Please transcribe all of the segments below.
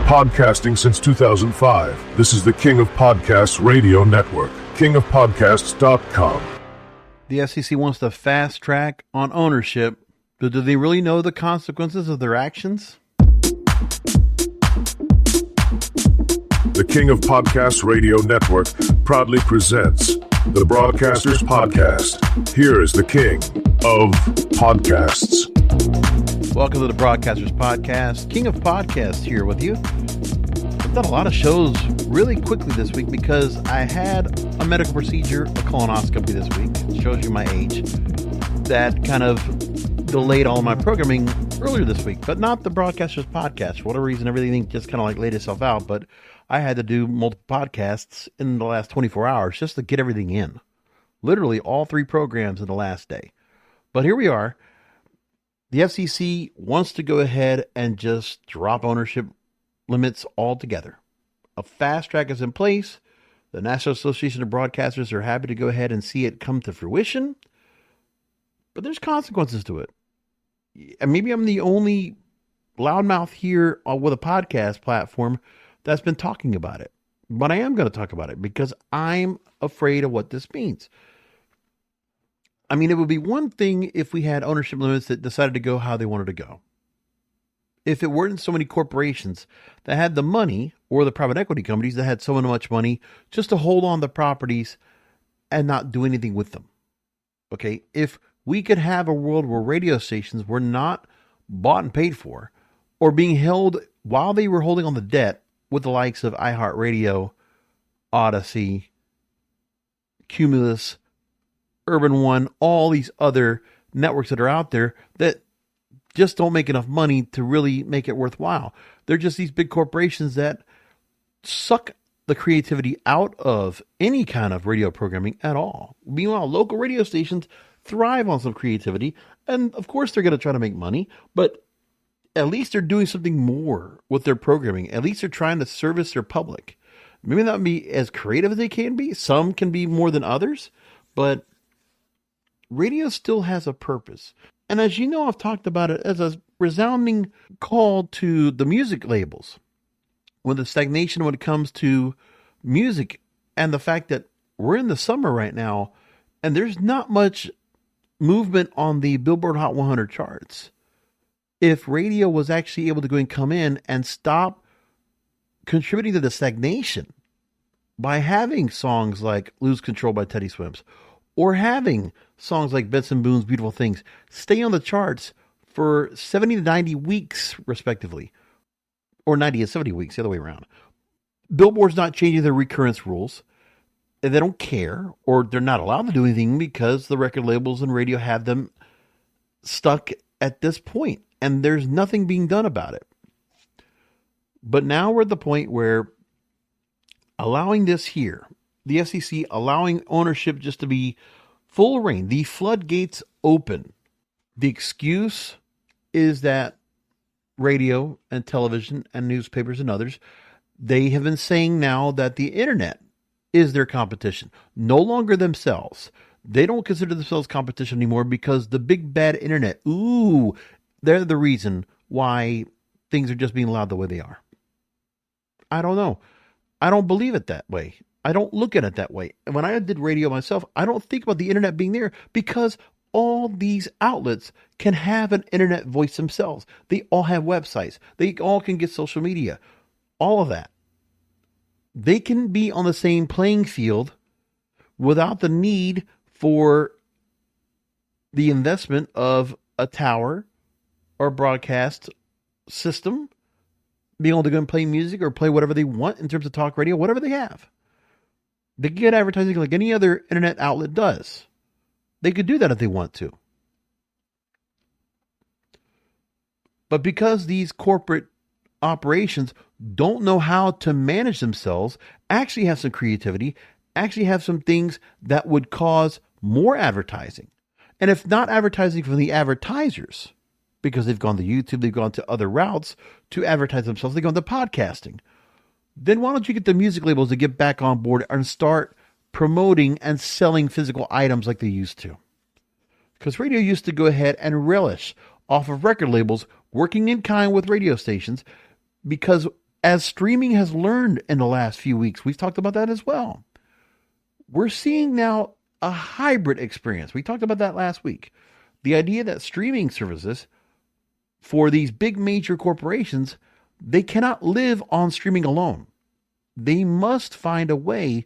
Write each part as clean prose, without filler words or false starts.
Podcasting since 2005. This is the King of Podcasts radio network, kingofpodcasts.com. The FCC wants to fast track on ownership, but do they really know the consequences of their actions? The King of Podcasts radio network proudly presents the Broadcasters Podcast. Here is the King of Podcasts. Welcome to the Broadcasters Podcast. King of Podcasts here with you. I've done a lot of shows really quickly this week because I had a medical procedure, a colonoscopy this week. It shows you my age. That kind of delayed all my programming earlier this week, but not the Broadcasters Podcast. For whatever reason, everything just kind of like laid itself out, but I had to do multiple podcasts in the last 24 hours just to get everything in. Literally all 3 programs in the last day. But here we are. The FCC wants to go ahead and just drop ownership limits altogether. A fast track is in place. The National Association of Broadcasters are happy to go ahead and see it come to fruition. But there's consequences to it. And maybe I'm the only loudmouth here with a podcast platform that's been talking about it. But I am going to talk about it because I'm afraid of what this means. I mean, it would be one thing if we had ownership limits that decided to go how they wanted to go. If it weren't so many corporations that had the money, or the private equity companies that had so much money just to hold on the properties and not do anything with them. Okay, if we could have a world where radio stations were not bought and paid for, or being held while they were holding on the debt with the likes of iHeartRadio, Odyssey, Cumulus, Urban One, all these other networks that are out there that just don't make enough money to really make it worthwhile. They're just these big corporations that suck the creativity out of any kind of radio programming at all. Meanwhile, local radio stations thrive on some creativity, and of course they're going to try to make money, but at least they're doing something more with their programming. At least they're trying to service their public. Maybe not be as creative as they can be. Some can be more than others, but radio still has a purpose. And as you know, I've talked about it as a resounding call to the music labels. With the stagnation when it comes to music and the fact that we're in the summer right now and there's not much movement on the Billboard Hot 100 charts. If radio was actually able to go and come in and stop contributing to the stagnation by having songs like Lose Control by Teddy Swims, or having songs like Benson Boone's Beautiful Things stay on the charts for 70 to 90 weeks, respectively. Or 90 to 70 weeks, the other way around. Billboard's not changing their recurrence rules. And they don't care, or they're not allowed to do anything because the record labels and radio have them stuck at this point. And there's nothing being done about it. But now we're at the point where allowing this here, the FCC allowing ownership just to be full reign, the floodgates open. The excuse is that radio and television and newspapers and others, they have been saying now that the internet is their competition, no longer themselves. They don't consider themselves competition anymore because the big bad internet, they're the reason why things are just being allowed the way they are. I don't know. I don't believe it that way. I don't look at it that way. And when I did radio myself, I don't think about the internet being there because all these outlets can have an internet voice themselves. They all have websites. They all can get social media. All of that. They can be on the same playing field without the need for the investment of a tower or broadcast system, being able to go and play music or play whatever they want in terms of talk radio, whatever they have. They can get advertising like any other internet outlet does. They could do that if they want to. But because these corporate operations don't know how to manage themselves, actually have some creativity, actually have some things that would cause more advertising. And if not advertising from the advertisers, because they've gone to YouTube, they've gone to other routes to advertise themselves, they've gone to podcasting. Then why don't you get the music labels to get back on board and start promoting and selling physical items like they used to? Because radio used to go ahead and relish off of record labels working in kind with radio stations, because as streaming has learned in the last few weeks. We've talked about that as well. We're seeing now a hybrid experience. We talked about that last week. The idea that streaming services for these big major corporations, they cannot live on streaming alone. They must find a way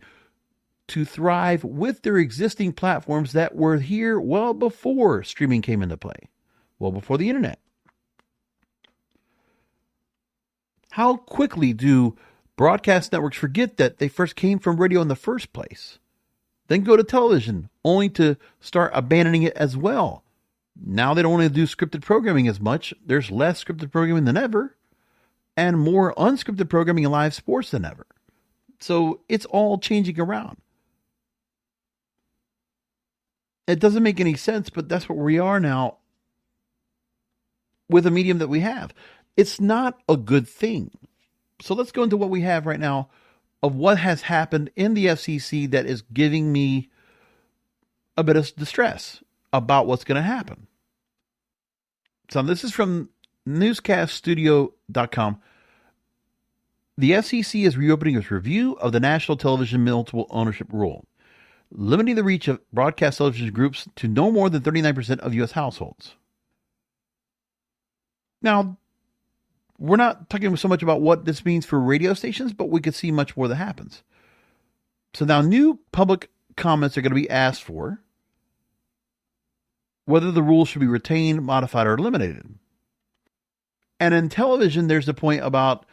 to thrive with their existing platforms that were here well before streaming came into play, well before the internet. How quickly do broadcast networks forget that they first came from radio in the first place? Then go to television, only to start abandoning it as well. Now they don't want to do scripted programming as much. There's less scripted programming than ever, and more unscripted programming and live sports than ever. So it's all changing around. It doesn't make any sense, but that's what we are now with the medium that we have. It's not a good thing. So let's go into what we have right now of what has happened in the FCC that is giving me a bit of distress about what's going to happen. So this is from newscaststudio.com. The FCC is reopening its review of the National Television Multiple Ownership Rule, limiting the reach of broadcast television groups to no more than 39% of U.S. households. Now, we're not talking so much about what this means for radio stations, but we could see much more that happens. So now new public comments are going to be asked for, whether the rules should be retained, modified, or eliminated. And in television, there's the point about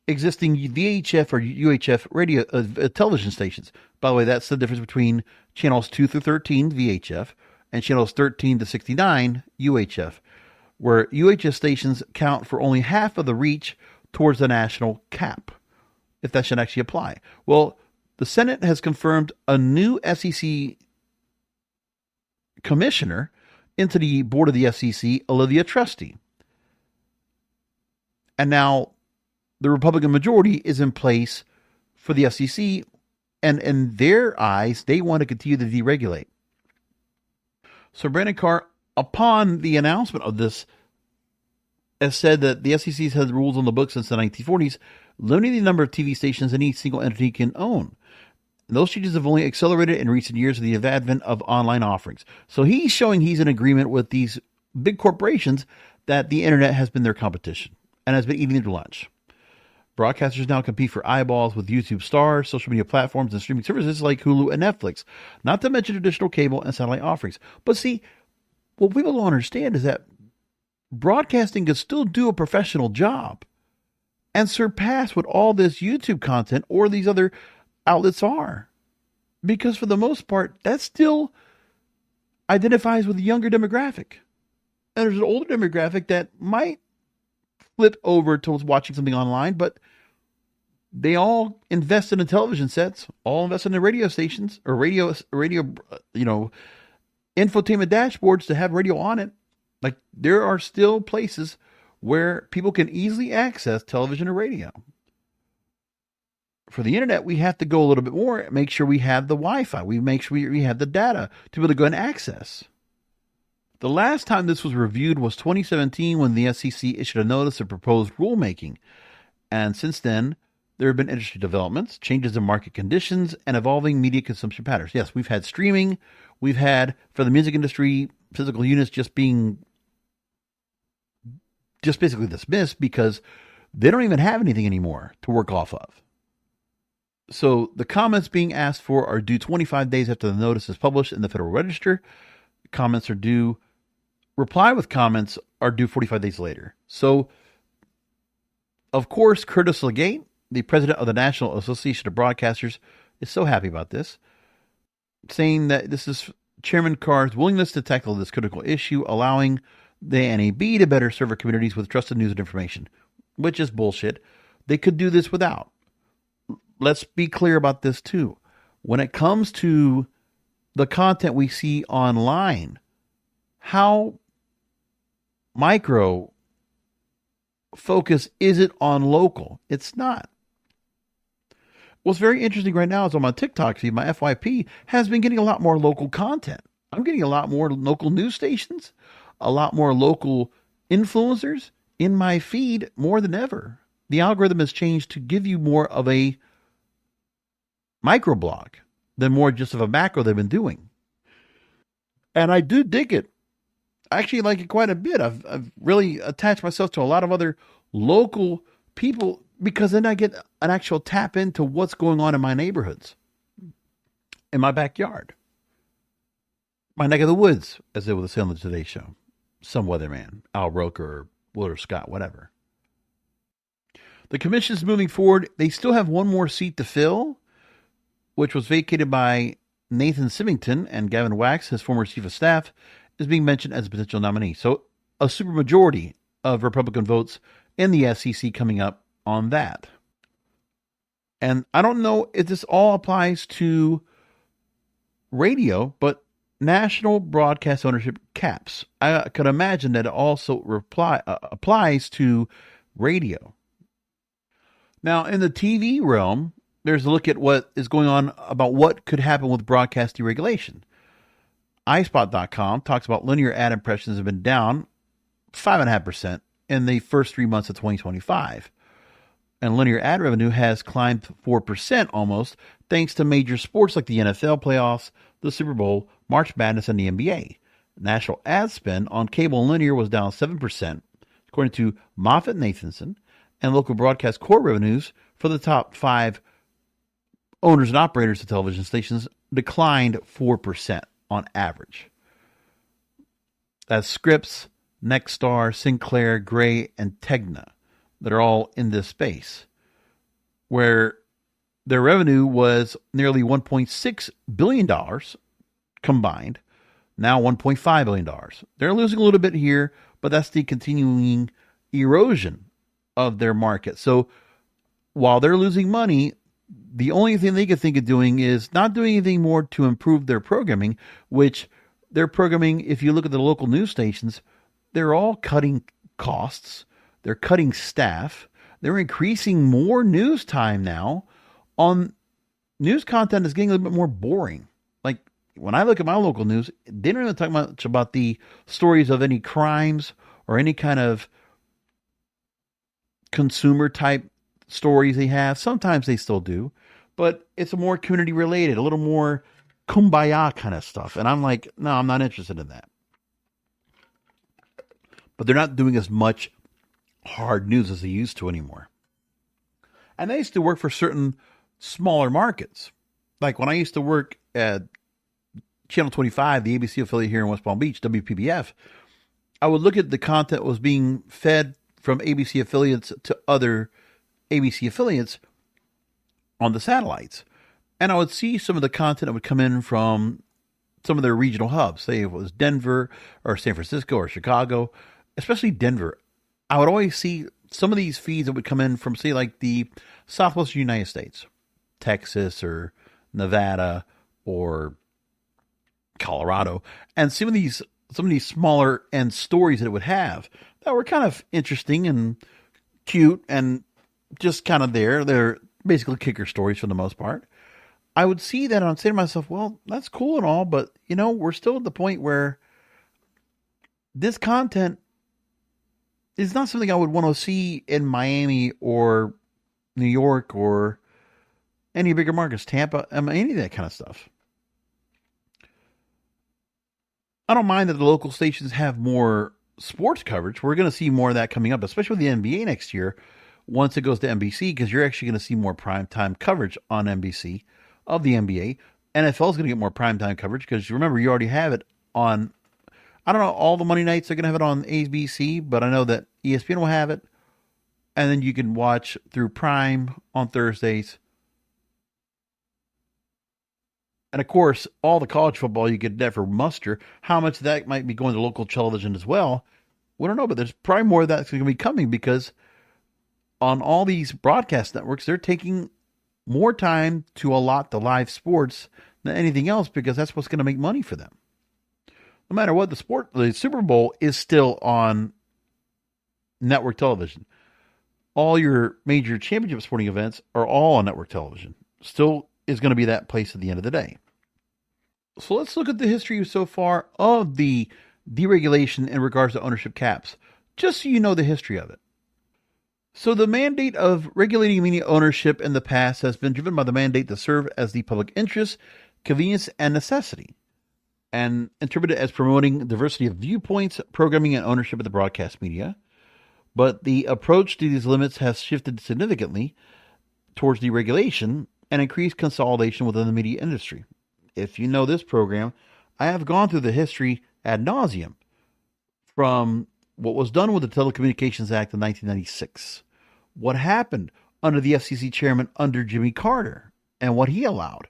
existing VHF or UHF radio television stations. By the way, that's the difference between channels 2 through 13 VHF and channels 13 to 69 UHF, where UHF stations count for only half of the reach towards the national cap, if that should actually apply. Well, the Senate has confirmed a new FCC commissioner into the board of the FCC, Olivia Trusty. And now the Republican majority is in place for the FCC, and in their eyes, they want to continue to deregulate. So Brendan Carr, upon the announcement of this, has said that the FCC has had rules on the books since the 1940s, limiting the number of TV stations any single entity can own. And those changes have only accelerated in recent years with the advent of online offerings. So he's showing he's in agreement with these big corporations that the internet has been their competition and has been eating their lunch. Broadcasters now compete for eyeballs with YouTube stars, social media platforms, and streaming services like Hulu and Netflix, not to mention traditional cable and satellite offerings. But see, what people don't understand is that broadcasting can still do a professional job and surpass what all this YouTube content or these other outlets are. Because for the most part, that still identifies with a younger demographic. And there's an older demographic that might flip over towards watching something online, but they all invested in television sets, all invested in radio stations or radio, infotainment dashboards to have radio on it. Like, there are still places where people can easily access television or radio. For the internet, we have to go a little bit more, make sure we have the Wi-Fi. We make sure we have the data to be able to go and access. The last time this was reviewed was 2017 when the FCC issued a notice of proposed rulemaking. And since then, there have been industry developments, changes in market conditions, and evolving media consumption patterns. Yes, we've had streaming. We've had, for the music industry, physical units just being basically dismissed because they don't even have anything anymore to work off of. So the comments being asked for are due 25 days after the notice is published in the Federal Register. Comments are due, reply with comments are due 45 days later. So, of course, Curtis Legate, the president of the National Association of Broadcasters, is so happy about this, saying that this is Chairman Carr's willingness to tackle this critical issue, allowing the NAB to better serve our communities with trusted news and information, which is bullshit. They could do this without. Let's be clear about this too. When it comes to the content we see online, how micro focus is it on local? It's not. What's very interesting right now is on my TikTok feed, my FYP has been getting a lot more local content. I'm getting a lot more local news stations, a lot more local influencers in my feed more than ever. the algorithm has changed to give you more of a microblog than more just of a macro they've been doing. And I do dig it. I actually like it quite a bit. I've really attached myself to a lot of other local people because then I get an actual tap into what's going on in my neighborhoods, in my backyard, my neck of the woods, as they would say on the Today Show. Some weatherman, Al Roker or Wilder Scott, whatever. The commission's moving forward. They still have one more seat to fill, which was vacated by Nathan Symington, and Gavin Wax, his former chief of staff, is being mentioned as a potential nominee. So a supermajority of Republican votes in the FCC coming up on that. And I don't know if this all applies to radio, but national broadcast ownership caps. I could imagine that it also applies to radio. Now, in the TV realm, there's a look at what is going on about what could happen with broadcast deregulation. iSpot.com talks about linear ad impressions have been down 5.5% in the first 3 months of 2025. And linear ad revenue has climbed 4% almost, thanks to major sports like the NFL playoffs, the Super Bowl, March Madness, and the NBA. National ad spend on cable and linear was down 7%, according to Moffett-Nathanson, and local broadcast core revenues for the top 5 owners and operators of television stations declined 4% on average. That's Scripps, Nexstar, Sinclair, Gray, and Tegna that are all in this space, where their revenue was nearly $1.6 billion combined, now $1.5 billion. They're losing a little bit here, but that's the continuing erosion of their market. So while they're losing money, the only thing they could think of doing is not doing anything more to improve their programming, which their programming, if you look at the local news stations, they're all cutting costs. They're cutting staff. They're increasing more news time now on news content is getting a little bit more boring. Like when I look at my local news, they don't even talk much about the stories of any crimes or any kind of consumer type stories they have. Sometimes they still do, but it's a more community related, a little more kumbaya kind of stuff. And I'm like, no, I'm not interested in that. But they're not doing as much hard news as they used to anymore. And I used to work for certain smaller markets. Like when I used to work at Channel 25, the ABC affiliate here in West Palm Beach, WPBF, I would look at the content that was being fed from ABC affiliates to other ABC affiliates on the satellites. And I would see some of the content that would come in from some of their regional hubs. Say it was Denver or San Francisco or Chicago, especially Denver. I would always see some of these feeds that would come in from, say, like the Southwestern United States, Texas or Nevada or Colorado, and some of these smaller end stories that it would have that were kind of interesting and cute and just kind of there. They're basically kicker stories for the most part. I would see that and I'd say to myself, well, that's cool and all, but, you know, we're still at the point where this content is not something I would want to see in Miami or New York or any bigger markets, Tampa, any of that kind of stuff. I don't mind that the local stations have more sports coverage. We're going to see more of that coming up, especially with the NBA next year once it goes to NBC, because you're actually going to see more primetime coverage on NBC of the NBA. NFL is going to get more primetime coverage because remember, you already have it on, I don't know, all the Monday nights are going to have it on ABC, but I know that ESPN will have it. And then you can watch through Prime on Thursdays. And of course, all the college football you get that for muster. How much of that might be going to local television as well, we don't know. But there's probably more of that's going to be coming because on all these broadcast networks, they're taking more time to allot the live sports than anything else because that's what's going to make money for them. No matter what, the Super Bowl is still on network television. All your major championship sporting events are all on network television. Still is going to be that place at the end of the day. So let's look at the history so far of the deregulation in regards to ownership caps, just so you know the history of it. So the mandate of regulating media ownership in the past has been driven by the mandate to serve as the public interest, convenience, and necessity, and interpreted as promoting diversity of viewpoints, programming, and ownership of the broadcast media. But the approach to these limits has shifted significantly towards deregulation and increased consolidation within the media industry. If you know this program, I have gone through the history ad nauseum from what was done with the Telecommunications Act of 1996, what happened under the FCC chairman under Jimmy Carter, and what he allowed.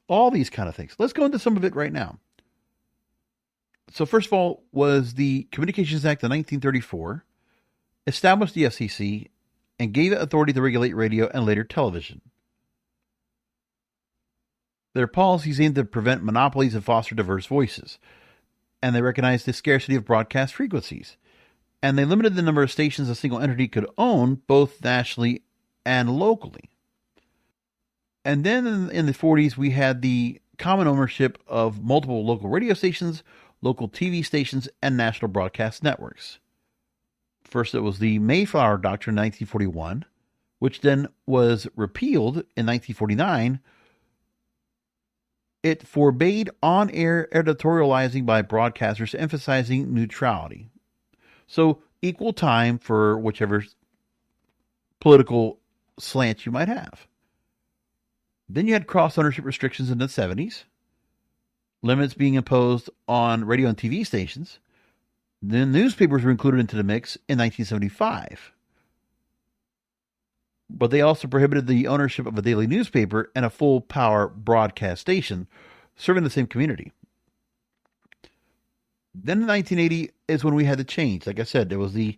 All these kind of things. Let's go into some of it right now. So first of all was the Communications Act of 1934, established the FCC, and gave it authority to regulate radio and later television. Their policies aimed to prevent monopolies and foster diverse voices, and they recognized the scarcity of broadcast frequencies, and they limited the number of stations a single entity could own, both nationally and locally. And then in the 40s, we had the common ownership of multiple local radio stations, local TV stations, and national broadcast networks. First, it was the Mayflower Doctrine in 1941, which then was repealed in 1949. It forbade on-air editorializing by broadcasters, emphasizing neutrality. So, equal time for whichever political slant you might have. Then you had cross-ownership restrictions in the 70s, limits being imposed on radio and TV stations. Then newspapers were included into the mix in 1975. But they also prohibited the ownership of a daily newspaper and a full-power broadcast station serving the same community. Then in 1980 is when we had the change. Like I said, there was the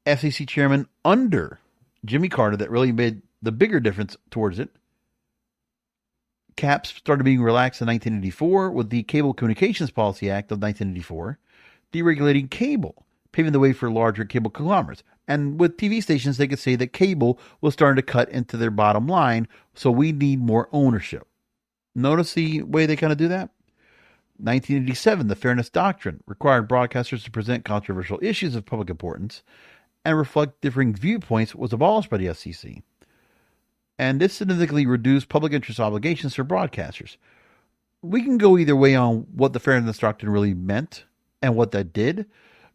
FCC chairman under Jimmy Carter that really made the bigger difference towards it. Caps started being relaxed in 1984 with the Cable Communications Policy Act of 1984, deregulating cable, paving the way for larger cable conglomerates. And with TV stations, they could say that cable was starting to cut into their bottom line, so we need more ownership. Notice the way they kind of do that? 1987, the Fairness Doctrine required broadcasters to present controversial issues of public importance and reflect differing viewpoints was abolished by the FCC. And this significantly reduced public interest obligations for broadcasters. We can go either way on what the Fairness Doctrine really meant and what that did,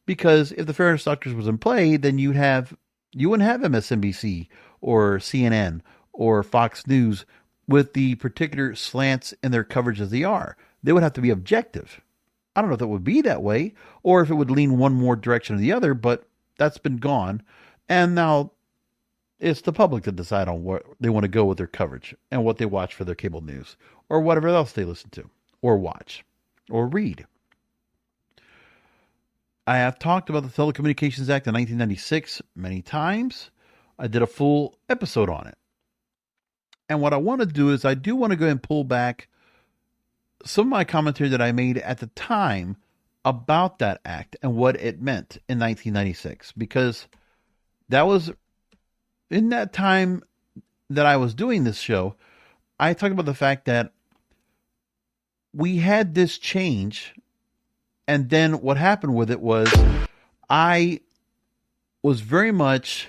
because if the Fairness Doctrine was in play, then you wouldn't have MSNBC or CNN or Fox News with the particular slants in their coverage as they are. They would have to be objective. I don't know if it would be that way or if it would lean one more direction or the other, but that's been gone. And now it's the public to decide on what they want to go with their coverage and what they watch for their cable news or whatever else they listen to or watch or read. I have talked about the Telecommunications Act of 1996 many times. I did a full episode on it. And what I want to do is I do want to go and pull back some of my commentary that I made at the time about that act and what it meant in 1996, because that was in that time that I was doing this show. I talked about the fact that we had this change, and then what happened with it was I was very much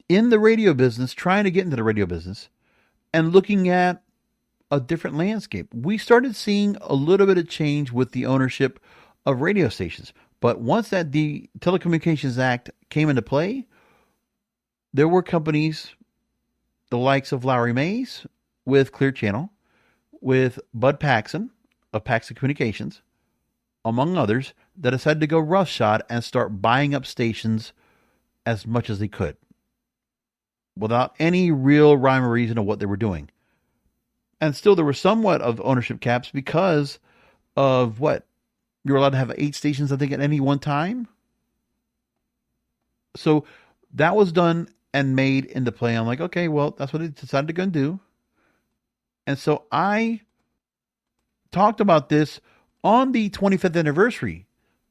in the radio business, trying to get into the radio business and looking at a different landscape. We started seeing a little bit of change with the ownership of radio stations. But once that the Telecommunications Act came into play, there were companies, the likes of Lowry Mays with Clear Channel, with Bud Paxson of Paxson Communications, among others, that decided to go roughshod and start buying up stations as much as they could, without any real rhyme or reason of what they were doing. And still there were somewhat of ownership caps because of what? You were allowed to have 8 stations, I think, at any one time. So that was done and made into play. I'm like, okay, well, that's what it decided to go and do. And so I talked about this on the 25th anniversary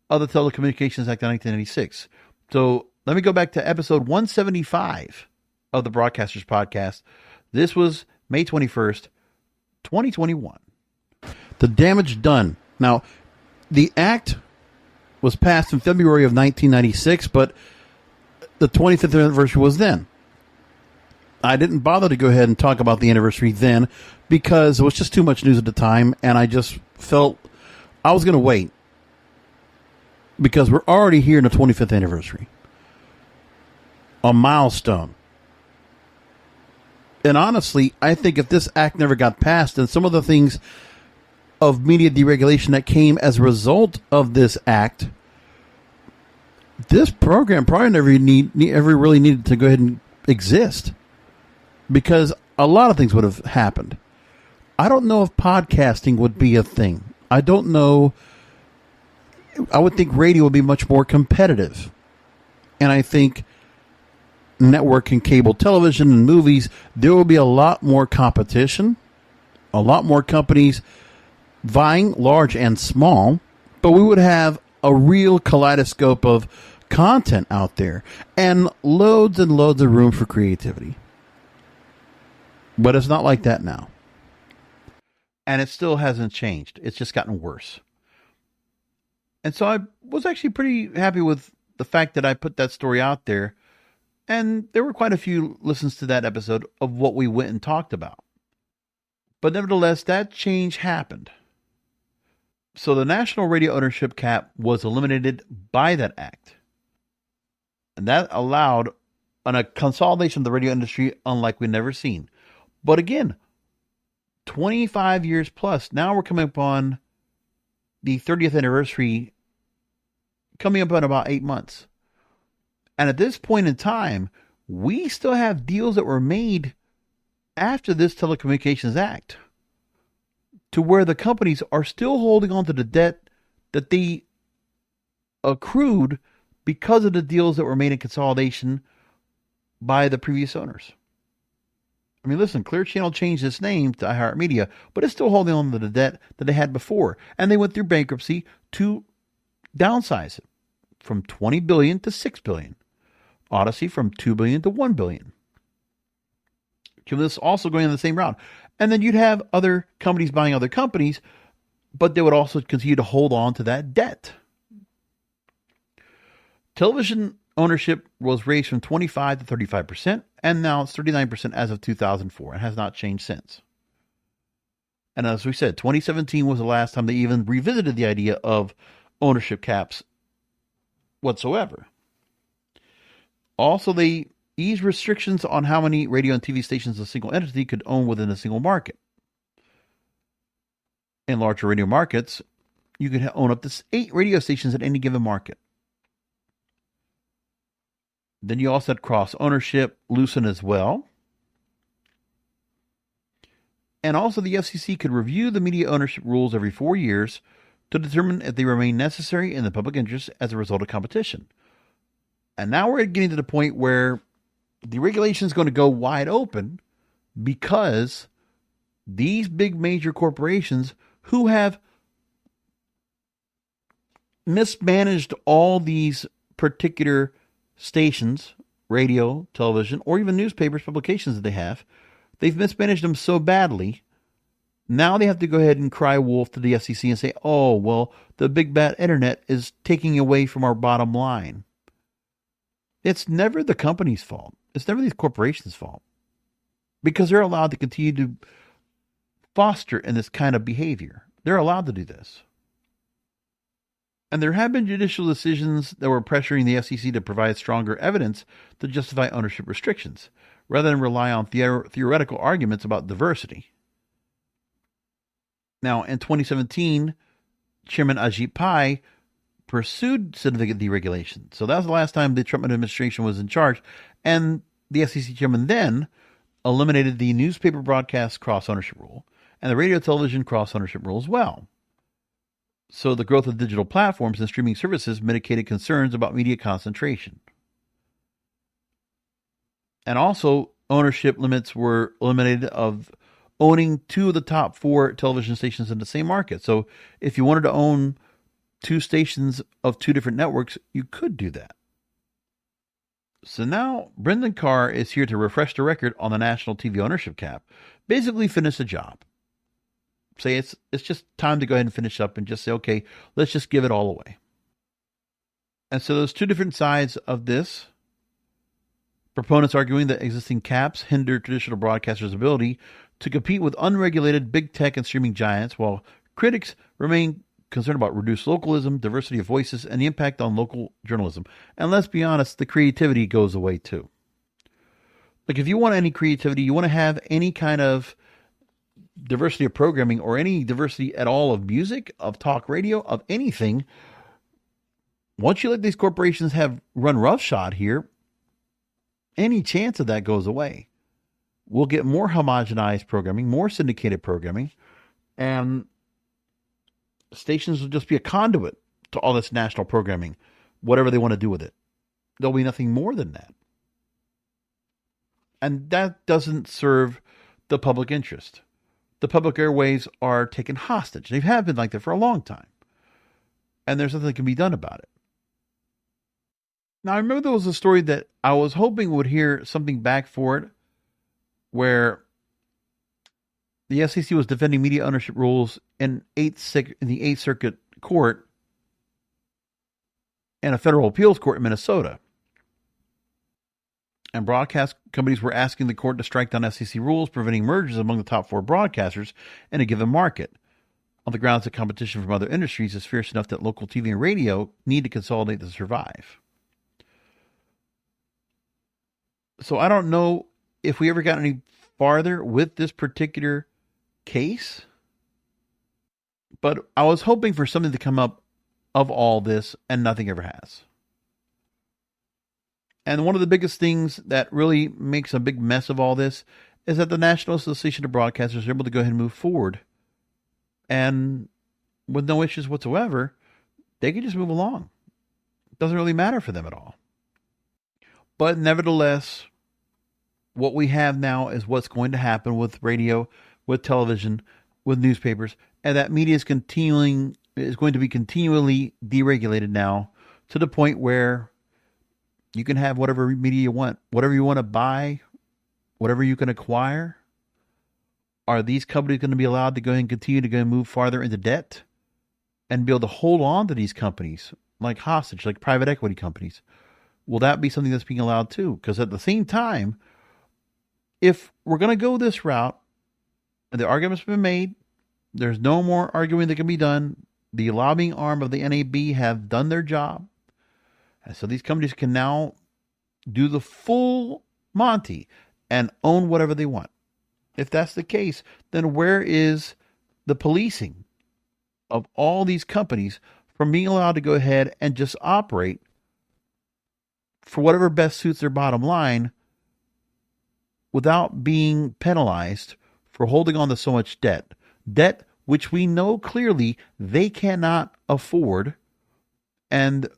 of the Telecommunications Act of 1996. So let me go back to episode 175 of the Broadcasters Podcast. This was May 21st, 2021. The damage done. Now, the act was passed in February of 1996, but the 25th anniversary was then. I didn't bother to go ahead and talk about the anniversary then because it was just too much news at the time, and I just felt I was going to wait because we're already here in the 25th anniversary. A milestone. And honestly, I think if this act never got passed, then some of the things of media deregulation that came as a result of this act, this program probably never really needed to go ahead and exist. Because a lot of things would have happened. I don't know if podcasting would be a thing. I don't know. I would think radio would be much more competitive. And I think network and cable television and movies, there will be a lot more competition. A lot more companies vying, large and small. But we would have a real kaleidoscope of content out there. And loads of room for creativity. But it's not like that now. And it still hasn't changed. It's just gotten worse. And so I was actually pretty happy with the fact that I put that story out there. And there were quite a few listens to that episode of what we went and talked about. But nevertheless, that change happened. So the national radio ownership cap was eliminated by that act. And that allowed a consolidation of the radio industry unlike we've never seen. But again, 25 years plus. Now we're coming up on the 30th anniversary, coming up in about 8 months. And at this point in time, we still have deals that were made after this Telecommunications Act to where the companies are still holding on to the debt that they accrued because of the deals that were made in consolidation by the previous owners. I mean, listen, Clear Channel changed its name to iHeartMedia, but it's still holding on to the debt that they had before. And they went through bankruptcy to downsize it from $20 billion to $6 billion. Odyssey from $2 billion to $1 billion. Cumulus also going on the same route. And then you'd have other companies buying other companies, but they would also continue to hold on to that debt. Television ownership was raised from 25 to 35%, and now it's 39% as of 2004, and has not changed since. And as we said, 2017 was the last time they even revisited the idea of ownership caps whatsoever. Also, they eased restrictions on how many radio and TV stations a single entity could own within a single market. In larger radio markets, you could own up to 8 radio stations at any given market. Then you also had cross-ownership loosened as well. And also the FCC could review the media ownership rules every 4 years to determine if they remain necessary in the public interest as a result of competition. And now we're getting to the point where the regulation is going to go wide open because these big major corporations who have mismanaged all these particular stations, radio, television, or even newspapers, publications that they have, they've mismanaged them so badly, now they have to go ahead and cry wolf to the FCC and say, oh, well, the big bad internet is taking away from our bottom line. It's never the company's fault. It's never these corporations' fault. Because they're allowed to continue to foster in this kind of behavior. They're allowed to do this. And there have been judicial decisions that were pressuring the FCC to provide stronger evidence to justify ownership restrictions, rather than rely on theoretical arguments about diversity. Now, in 2017, Chairman Ajit Pai pursued significant deregulation. So that was the last time the Trump administration was in charge. And the FCC chairman then eliminated the newspaper broadcast cross-ownership rule and the radio television cross-ownership rule as well. So the growth of digital platforms and streaming services mitigated concerns about media concentration. And also, ownership limits were eliminated of owning 2 of the top 4 television stations in the same market. So if you wanted to own 2 stations of 2 different networks, you could do that. So now Brendan Carr is here to refresh the record on the national TV ownership cap. Basically finish the job. Say it's just time to go ahead and finish up and just say, okay, let's just give it all away. And so there's 2 different sides of this. Proponents arguing that existing caps hinder traditional broadcasters' ability to compete with unregulated big tech and streaming giants, while critics remain concerned about reduced localism, diversity of voices, and the impact on local journalism. And let's be honest, the creativity goes away too. Like, if you want any creativity, you want to have any kind of diversity of programming or any diversity at all of music, of talk radio, of anything, once you let these corporations have run roughshod here, any chance of that goes away. We'll get more homogenized programming, more syndicated programming, and stations will just be a conduit to all this national programming, whatever they want to do with it. There'll be nothing more than that. And that doesn't serve the public interest. The public airwaves are taken hostage. They have been like that for a long time. And there's nothing that can be done about it. Now, I remember there was a story that I was hoping would hear something back for it, where the FCC was defending media ownership rules in the 8th Circuit Court and a federal appeals court in Minnesota. And broadcast companies were asking the court to strike down FCC rules preventing mergers among the top 4 broadcasters in a given market, on the grounds that competition from other industries is fierce enough that local TV and radio need to consolidate to survive. So I don't know if we ever got any farther with this particular case, but I was hoping for something to come up of all this, and nothing ever has. And one of the biggest things that really makes a big mess of all this is that the National Association of Broadcasters are able to go ahead and move forward, and with no issues whatsoever, they can just move along. It doesn't really matter for them at all. But nevertheless, what we have now is what's going to happen with radio, with television, with newspapers, and that media is going to be continually deregulated now, to the point where you can have whatever media you want, whatever you want to buy, whatever you can acquire. Are these companies going to be allowed to go ahead and continue to go and move farther into debt and be able to hold on to these companies like hostage, like private equity companies? Will that be something that's being allowed too? Because at the same time, if we're going to go this route, and the argument's been made, there's no more arguing that can be done. The lobbying arm of the NAB have done their job. And so these companies can now do the full Monty and own whatever they want. If that's the case, then where is the policing of all these companies from being allowed to go ahead and just operate for whatever best suits their bottom line without being penalized for holding on to so much debt? Debt which we know clearly they cannot afford, and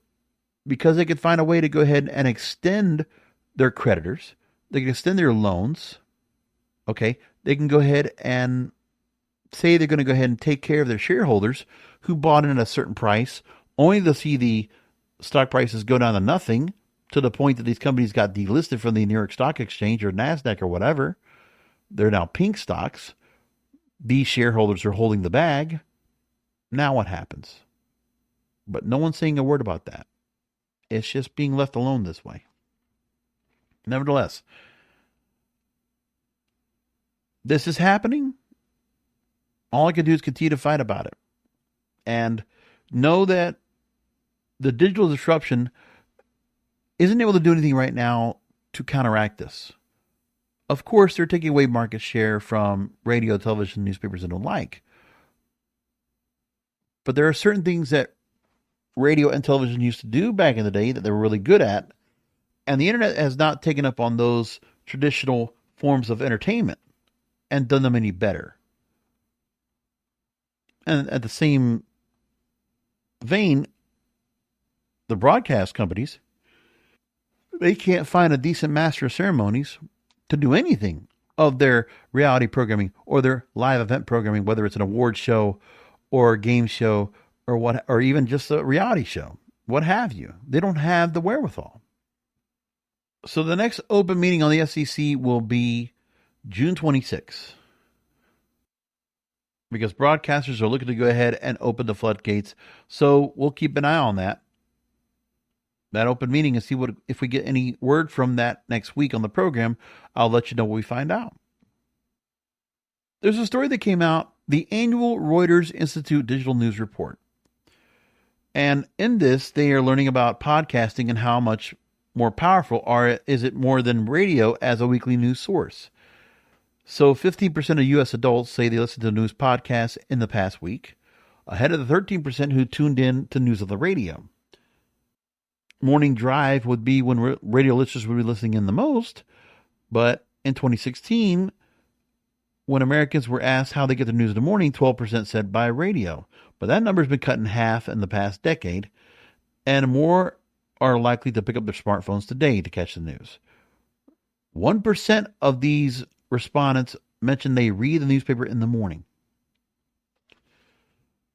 because they could find a way to go ahead and extend their creditors, they can extend their loans, okay, they can go ahead and say they're going to go ahead and take care of their shareholders who bought in at a certain price, only to see the stock prices go down to nothing, to the point that these companies got delisted from the New York Stock Exchange or NASDAQ or whatever. They're now pink stocks. These shareholders are holding the bag. Now what happens? But no one's saying a word about that. It's just being left alone this way. Nevertheless, this is happening. All I can do is continue to fight about it. And know that the digital disruption isn't able to do anything right now to counteract this. Of course, they're taking away market share from radio, television, newspapers, and the like. But there are certain things that radio and television used to do back in the day that they were really good at, and the internet has not taken up on those traditional forms of entertainment and done them any better. And at the same vein, the broadcast companies, they can't find a decent master of ceremonies to do anything of their reality programming or their live event programming, whether it's an award show or a game show or what, or even just a reality show, what have you. They don't have the wherewithal. So the next open meeting on the FCC will be June 26th, because broadcasters are looking to go ahead and open the floodgates. So we'll keep an eye on that. that open meeting and see what if we get any word from that next week on the program. I'll let you know what we find out. There's a story that came out, the annual Reuters Institute Digital News Report. And in this, they are learning about podcasting and how much more powerful is it more than radio as a weekly news source. So 15% of U.S. adults say they listened to news podcasts in the past week, ahead of the 13% who tuned in to news on the radio. Morning drive would be when radio listeners would be listening in the most, but in 2016, when Americans were asked how they get their news in the morning, 12% said by radio. But that number has been cut in half in the past decade, and more are likely to pick up their smartphones today to catch the news. 1% of these respondents mentioned they read the newspaper in the morning.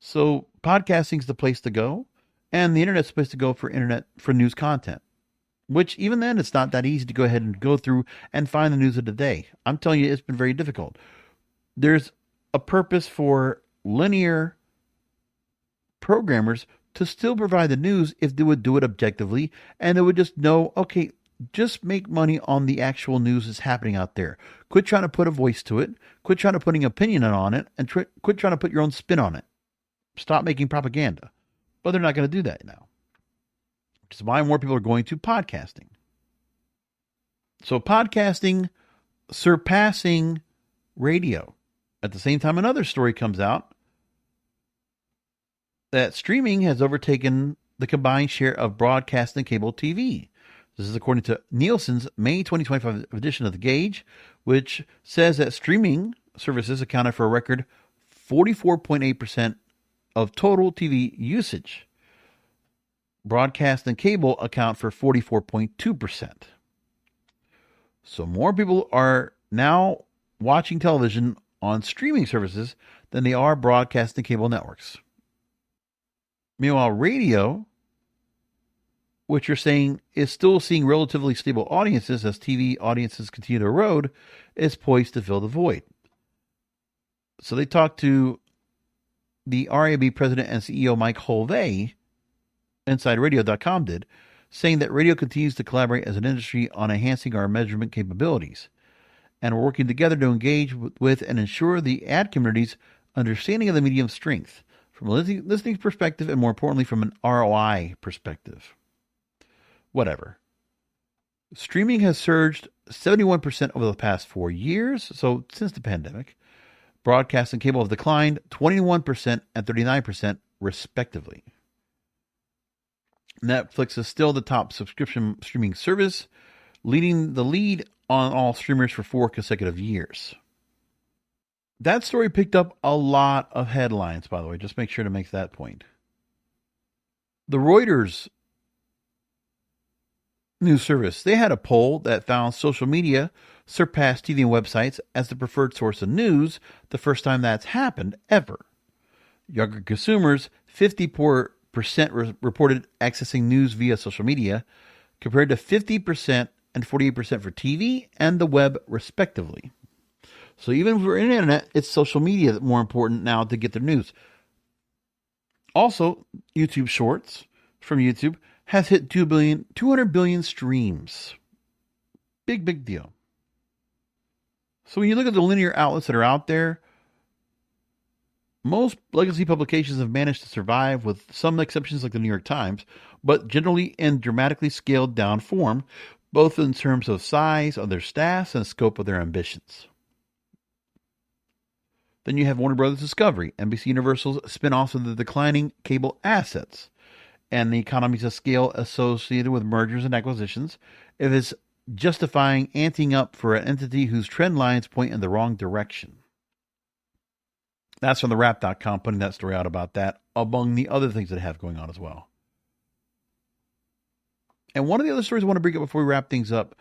So podcasting is the place to go, and the internet's the place to go for news content. Which even then, it's not that easy to go ahead and go through and find the news of the day. I'm telling you, it's been very difficult. There's a purpose for linear programmers to still provide the news if they would do it objectively, and they would just know, okay, just make money on the actual news that's happening out there. Quit trying to put a voice to it. Quit trying to put an opinion on it, and quit trying to put your own spin on it. Stop making propaganda. But they're not going to do that now. Which is why more people are going to podcasting. So podcasting surpassing radio. At the same time, another story comes out that streaming has overtaken the combined share of broadcast and cable TV. This is according to Nielsen's May 2025 edition of The Gauge, which says that streaming services accounted for a record 44.8% of total TV usage. Broadcast and cable account for 44.2%. So more people are now watching television on streaming services than they are broadcast and cable networks. Meanwhile, radio, which you're saying is still seeing relatively stable audiences as TV audiences continue to erode, is poised to fill the void. So they talked to the RAB president and CEO Mike Holvey, InsideRadio.com did, saying that radio continues to collaborate as an industry on enhancing our measurement capabilities. And we're working together to engage with and ensure the ad community's understanding of the medium's strength from a listening perspective and, more importantly, from an ROI perspective. Whatever. Streaming has surged 71% over the past 4 years, so since the pandemic. Broadcast and cable have declined 21% and 39% respectively. Netflix is still the top subscription streaming service, leading the lead on all streamers for 4 consecutive years. That story picked up a lot of headlines, by the way. Just make sure to make that point. The Reuters news service, they had a poll that found social media surpassed TV and websites as the preferred source of news, the first time that's happened ever. Younger consumers, 54% reported accessing news via social media, compared to 50% and 48% for TV and the web, respectively. So even for internet, it's social media that's more important now to get their news. Also, YouTube Shorts from YouTube has hit 200 billion streams. Big deal. So when you look at the linear outlets that are out there, most legacy publications have managed to survive with some exceptions like the New York Times, but generally in dramatically scaled down form, both in terms of size of their staffs and scope of their ambitions. Then you have Warner Brothers Discovery, NBC Universal's spin-offs of the declining cable assets, and the economies of scale associated with mergers and acquisitions. It is justifying anting up for an entity whose trend lines point in the wrong direction. That's from the Wrap.com, putting that story out about that, among the other things that have going on as well. And one of the other stories I want to bring up before we wrap things up,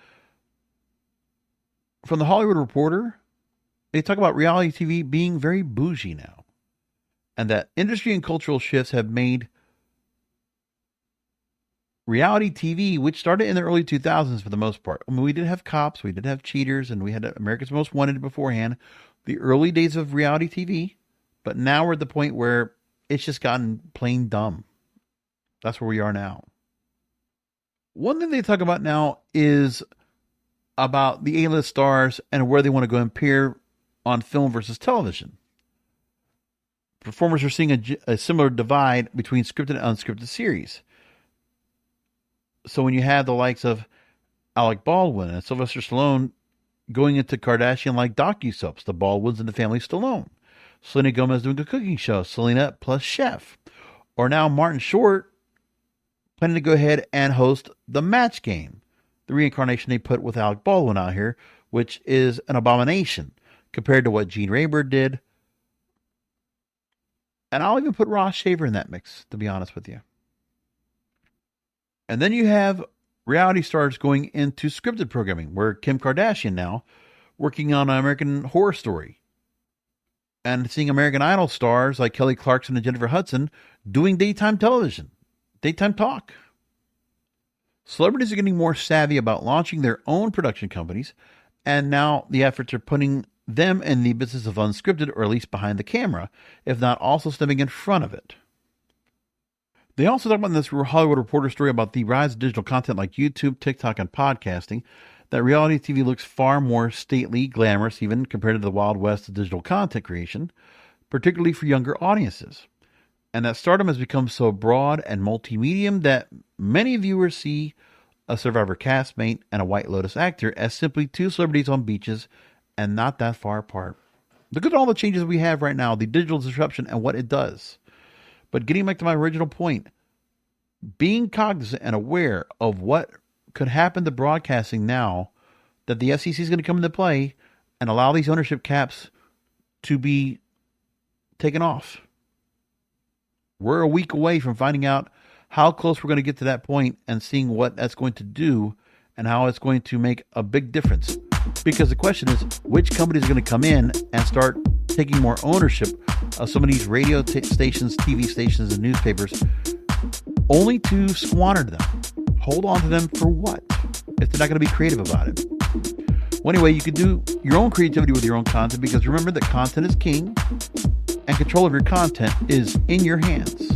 from the Hollywood Reporter, they talk about reality TV being very bougie now, and that industry and cultural shifts have made reality TV, which started in the early 2000s for the most part. I mean, we did have Cops, we did have Cheaters, and we had America's Most Wanted beforehand, the early days of reality TV, but now we're at the point where it's just gotten plain dumb. That's where we are now. One thing they talk about now is about the A-list stars and where they want to go and appear on film versus television. Performers are seeing a similar divide between scripted and unscripted series. So when you have the likes of Alec Baldwin and Sylvester Stallone going into Kardashian-like docu-soaps, the Baldwins and the Family Stallone. Selena Gomez doing a cooking show, Selena plus Chef. Or now Martin Short planning to go ahead and host The Match Game, the reincarnation they put with Alec Baldwin out here, which is an abomination compared to what Gene Rayburn did. And I'll even put Ross Shaver in that mix, to be honest with you. And then you have reality stars going into scripted programming, where Kim Kardashian now working on American Horror Story. And seeing American Idol stars like Kelly Clarkson and Jennifer Hudson doing daytime television, daytime talk. Celebrities are getting more savvy about launching their own production companies, and now the efforts are putting them in the business of unscripted, or at least behind the camera, if not also stepping in front of it. They also talk about in this Hollywood Reporter story about the rise of digital content like YouTube, TikTok, and podcasting, that reality TV looks far more stately, glamorous, even compared to the Wild West of digital content creation, particularly for younger audiences. And that stardom has become so broad and multi-medium that many viewers see a Survivor castmate and a White Lotus actor as simply two celebrities on beaches and not that far apart. Look at all the changes we have right now, the digital disruption and what it does. But getting back to my original point, being cognizant and aware of what could happen to broadcasting now that the FCC is going to come into play and allow these ownership caps to be taken off. We're a week away from finding out how close we're going to get to that point and seeing what that's going to do and how it's going to make a big difference. Because the question is, which companies are going to come in and start taking more ownership of some of these radio stations, TV stations, and newspapers, only to squander them. Hold on to them for what? If they're not going to be creative about it. Well, anyway, you can do your own creativity with your own content, because remember that content is king and control of your content is in your hands.